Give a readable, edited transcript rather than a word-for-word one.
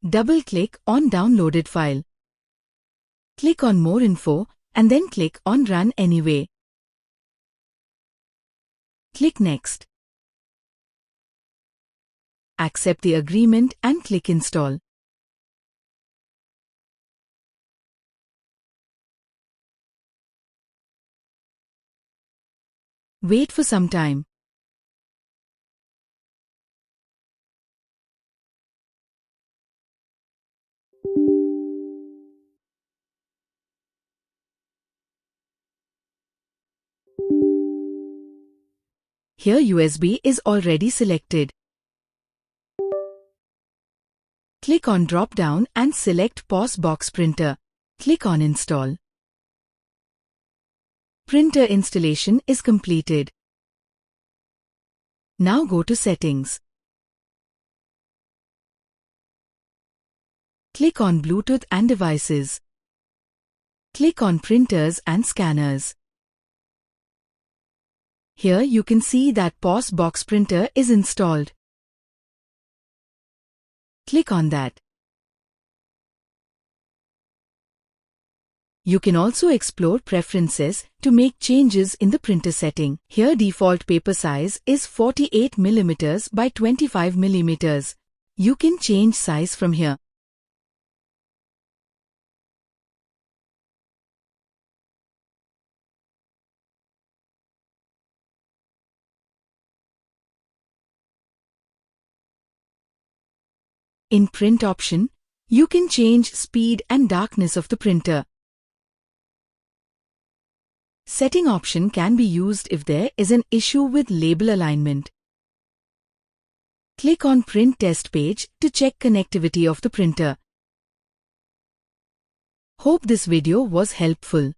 Double-click on downloaded file. Click on More Info and then click on Run Anyway. Click Next. Accept the agreement and click Install. Wait for some time. Here USB is already selected. Click on drop-down and select PosBox Printer. Click on Install. Printer installation is completed. Now go to Settings. Click on Bluetooth and Devices. Click on Printers and Scanners. Here you can see that PosBox Printer is installed. Click on that. You can also explore preferences to make changes in the printer setting. Here default paper size is 48 mm by 25 mm. You can change size from here. In Print option, you can change speed and darkness of the printer. Setting option can be used if there is an issue with label alignment. Click on Print Test page to check connectivity of the printer. Hope this video was helpful.